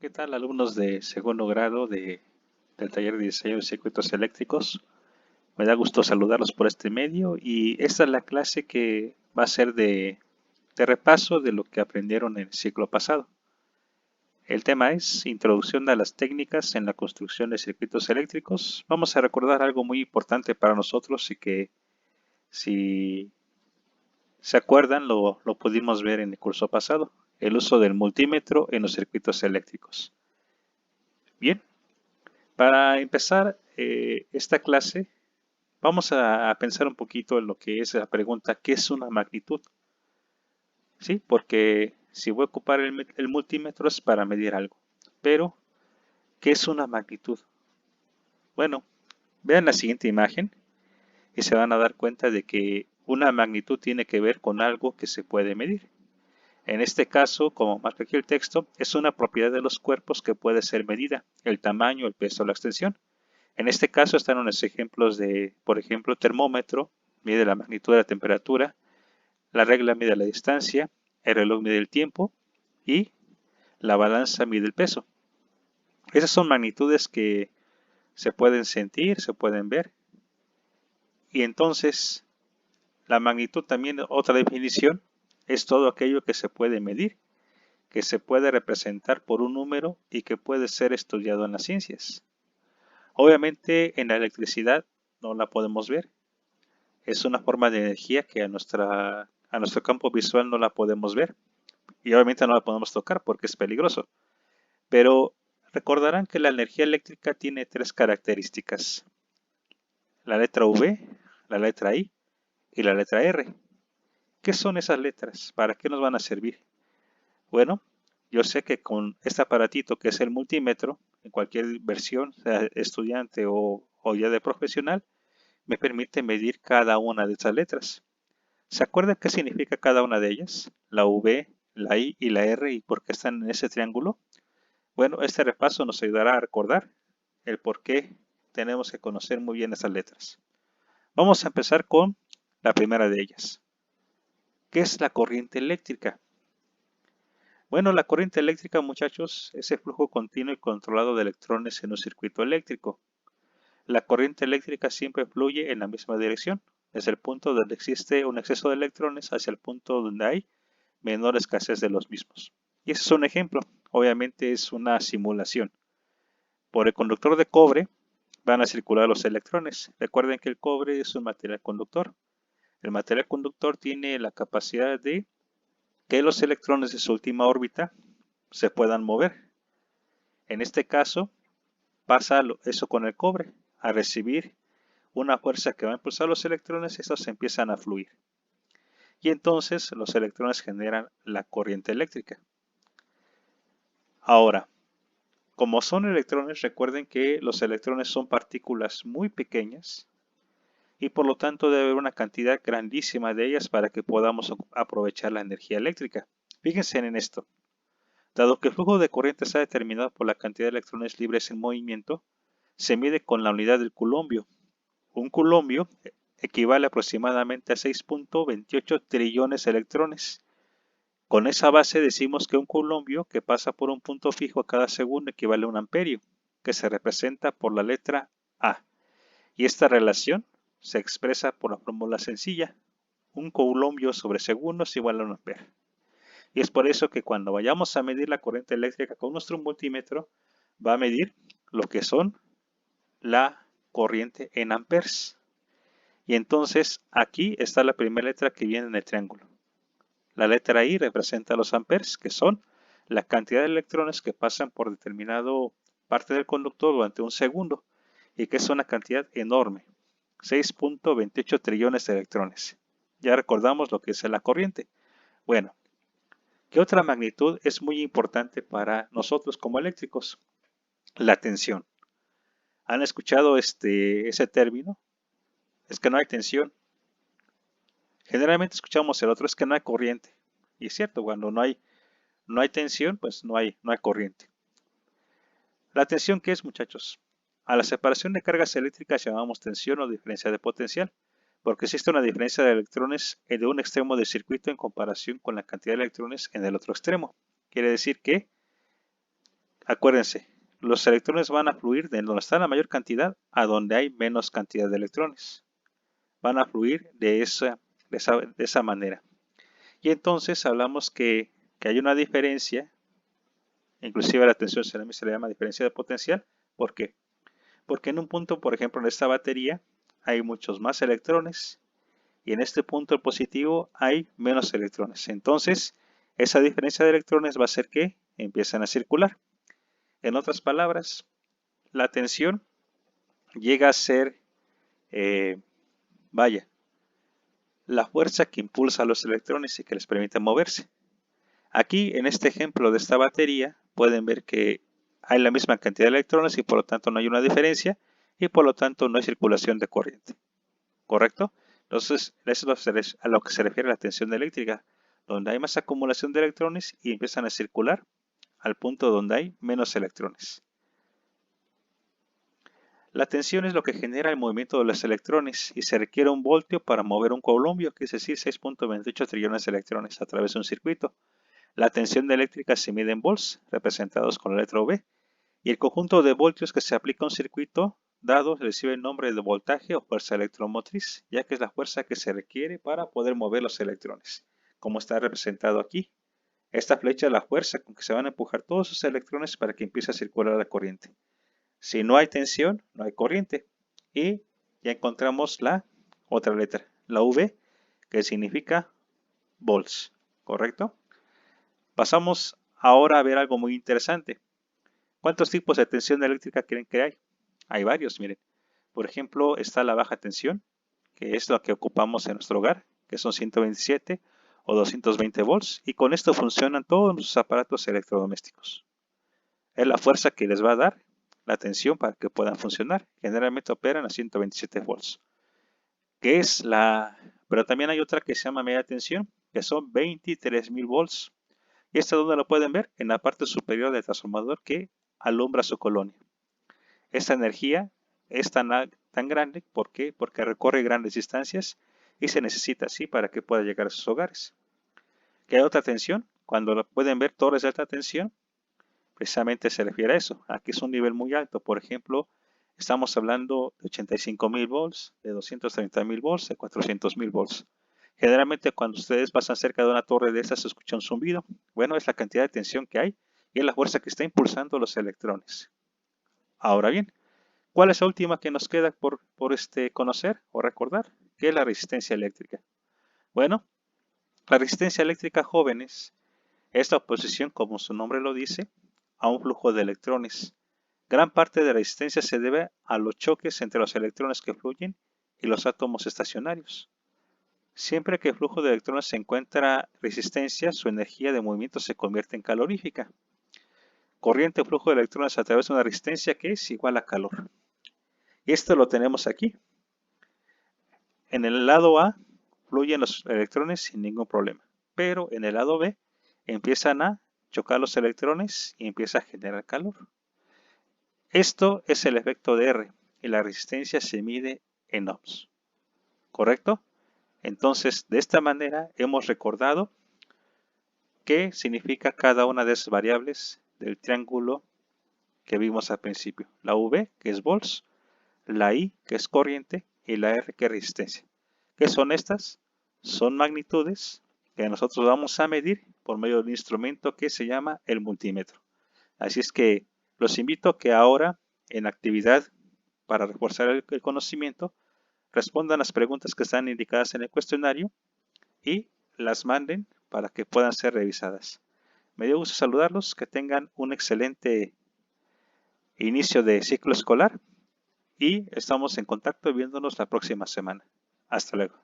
¿Qué tal, alumnos de segundo grado del taller de diseño de circuitos eléctricos? Me da gusto saludarlos por este medio y esta es la clase que va a ser de repaso de lo que aprendieron en el ciclo pasado. El tema es Introducción a las técnicas en la construcción de circuitos eléctricos. Vamos a recordar algo muy importante para nosotros y que si se acuerdan lo pudimos ver en el curso pasado, el uso del multímetro en los circuitos eléctricos. Bien, para empezar esta clase, vamos a pensar un poquito en lo que es la pregunta, ¿qué es una magnitud? ¿Sí? Porque si voy a ocupar el multímetro es para medir algo. Pero, ¿qué es una magnitud? Bueno, vean la siguiente imagen y se van a dar cuenta de que una magnitud tiene que ver con algo que se puede medir. En este caso, como marca aquí el texto, es una propiedad de los cuerpos que puede ser medida, el tamaño, el peso, la extensión. En este caso están unos ejemplos de, por ejemplo, termómetro, mide la magnitud de la temperatura, la regla mide la distancia, el reloj mide el tiempo y la balanza mide el peso. Esas son magnitudes que se pueden sentir, se pueden ver. Y entonces, la magnitud también, otra definición, es todo aquello que se puede medir, que se puede representar por un número y que puede ser estudiado en las ciencias. Obviamente en la electricidad no la podemos ver, es una forma de energía que a nuestro campo visual no la podemos ver y obviamente no la podemos tocar porque es peligroso. Pero recordarán que la energía eléctrica tiene tres características: la letra V, la letra I y la letra R. ¿Qué son esas letras? ¿Para qué nos van a servir? Bueno, yo sé que con este aparatito que es el multímetro, en cualquier versión, sea estudiante o ya de profesional, me permite medir cada una de estas letras. ¿Se acuerdan qué significa cada una de ellas? La V, la I y la R y por qué están en ese triángulo. Bueno, este repaso nos ayudará a recordar el por qué tenemos que conocer muy bien esas letras. Vamos a empezar con la primera de ellas. ¿Qué es la corriente eléctrica? Bueno, la corriente eléctrica, muchachos, es el flujo continuo y controlado de electrones en un circuito eléctrico. La corriente eléctrica siempre fluye en la misma dirección, desde el punto donde existe un exceso de electrones hacia el punto donde hay menor escasez de los mismos. Y ese es un ejemplo, obviamente es una simulación. Por el conductor de cobre van a circular los electrones. Recuerden que el cobre es un material conductor. El material conductor tiene la capacidad de que los electrones de su última órbita se puedan mover. En este caso, pasa eso con el cobre. Al recibir una fuerza que va a impulsar los electrones, estos se empiezan a fluir. Y entonces los electrones generan la corriente eléctrica. Ahora, como son electrones, recuerden que los electrones son partículas muy pequeñas y por lo tanto debe haber una cantidad grandísima de ellas para que podamos aprovechar la energía eléctrica. Fíjense en esto. Dado que el flujo de corriente está determinado por la cantidad de electrones libres en movimiento, se mide con la unidad del culombio. Un culombio equivale aproximadamente a 6.28 trillones de electrones. Con esa base decimos que un culombio que pasa por un punto fijo cada segundo equivale a un amperio, que se representa por la letra A. Y esta relación se expresa por la fórmula sencilla: un coulombio sobre segundo es igual a un amperio. Y es por eso que cuando vayamos a medir la corriente eléctrica con nuestro multímetro, va a medir lo que son la corriente en amperes. Y entonces aquí está la primera letra que viene en el triángulo. La letra I representa los amperes, que son la cantidad de electrones que pasan por determinado parte del conductor durante un segundo, y que es una cantidad enorme, 6.28 trillones de electrones. Ya recordamos lo que es la corriente. Bueno, ¿qué otra magnitud es muy importante para nosotros como eléctricos? La tensión. ¿Han escuchado ese término? Es que no hay tensión. Generalmente escuchamos el otro, es que no hay corriente. Y es cierto, cuando no hay tensión, pues no hay corriente. ¿La tensión qué es, muchachos? A la separación de cargas eléctricas llamamos tensión o diferencia de potencial, porque existe una diferencia de electrones de un extremo del circuito en comparación con la cantidad de electrones en el otro extremo. Quiere decir que Acuérdense, los electrones van a fluir de donde está la mayor cantidad a donde hay menos cantidad de electrones. Van a fluir de esa manera. Y entonces hablamos que hay una diferencia, inclusive la tensión se le llama diferencia de potencial. ¿Por qué? Porque en un punto, por ejemplo, en esta batería hay muchos más electrones y en este punto el positivo hay menos electrones. Entonces, esa diferencia de electrones va a hacer que empiecen a circular. En otras palabras, la tensión llega a ser, la fuerza que impulsa a los electrones y que les permite moverse. Aquí, en este ejemplo de esta batería, pueden ver que hay la misma cantidad de electrones y por lo tanto no hay una diferencia y por lo tanto no hay circulación de corriente. ¿Correcto? Entonces, eso es a lo que se refiere la tensión eléctrica, donde hay más acumulación de electrones y empiezan a circular al punto donde hay menos electrones. La tensión es lo que genera el movimiento de los electrones y se requiere un voltio para mover un columpio, que es decir, 6.28 trillones de electrones a través de un circuito. La tensión eléctrica se mide en volts, representados con la letra V, y el conjunto de voltios que se aplica a un circuito dado recibe el nombre de voltaje o fuerza electromotriz, ya que es la fuerza que se requiere para poder mover los electrones, como está representado aquí. Esta flecha es la fuerza con que se van a empujar todos esos electrones para que empiece a circular la corriente. Si no hay tensión, no hay corriente. Y ya encontramos la otra letra, la V, que significa volts, ¿correcto? Pasamos ahora a ver algo muy interesante. ¿Cuántos tipos de tensión eléctrica creen que hay? Hay varios, miren. Por ejemplo, está la baja tensión, que es lo que ocupamos en nuestro hogar, que son 127 o 220 volts, y con esto funcionan todos los aparatos electrodomésticos. Es la fuerza que les va a dar la tensión para que puedan funcionar. Generalmente operan a 127 volts. Pero también hay otra que se llama media tensión, que son 23.000 volts. ¿Y esta donde lo pueden ver? En la parte superior del transformador que alumbra su colonia. Esta energía es tan grande, ¿por qué? Porque recorre grandes distancias y se necesita así para que pueda llegar a sus hogares. ¿Qué hay otra tensión? Cuando lo pueden ver torres de alta tensión, precisamente se refiere a eso. Aquí es un nivel muy alto. Por ejemplo, estamos hablando de 85.000 volts, de 230.000 volts, de 400.000 volts. Generalmente cuando ustedes pasan cerca de una torre de estas se escucha un zumbido. Bueno, es la cantidad de tensión que hay y es la fuerza que está impulsando los electrones. Ahora bien, ¿cuál es la última que nos queda por conocer o recordar? ¿Qué es la resistencia eléctrica? Bueno, la resistencia eléctrica, jóvenes, es la oposición, como su nombre lo dice, a un flujo de electrones. Gran parte de la resistencia se debe a los choques entre los electrones que fluyen y los átomos estacionarios. Siempre que el flujo de electrones se encuentra resistencia, su energía de movimiento se convierte en calorífica. Corriente o flujo de electrones a través de una resistencia que es igual a calor. Y esto lo tenemos aquí. En el lado A fluyen los electrones sin ningún problema, pero en el lado B empiezan a chocar los electrones y empieza a generar calor. Esto es el efecto de R y la resistencia se mide en ohms. ¿Correcto? Entonces, de esta manera hemos recordado qué significa cada una de esas variables del triángulo que vimos al principio. La V, que es volts, la I, que es corriente, y la R, que es resistencia. ¿Qué son estas? Son magnitudes que nosotros vamos a medir por medio de un instrumento que se llama el multímetro. Así es que los invito a que ahora, en actividad para reforzar el conocimiento, respondan las preguntas que están indicadas en el cuestionario y las manden para que puedan ser revisadas. Me dio gusto saludarlos, que tengan un excelente inicio de ciclo escolar y estamos en contacto viéndonos la próxima semana. Hasta luego.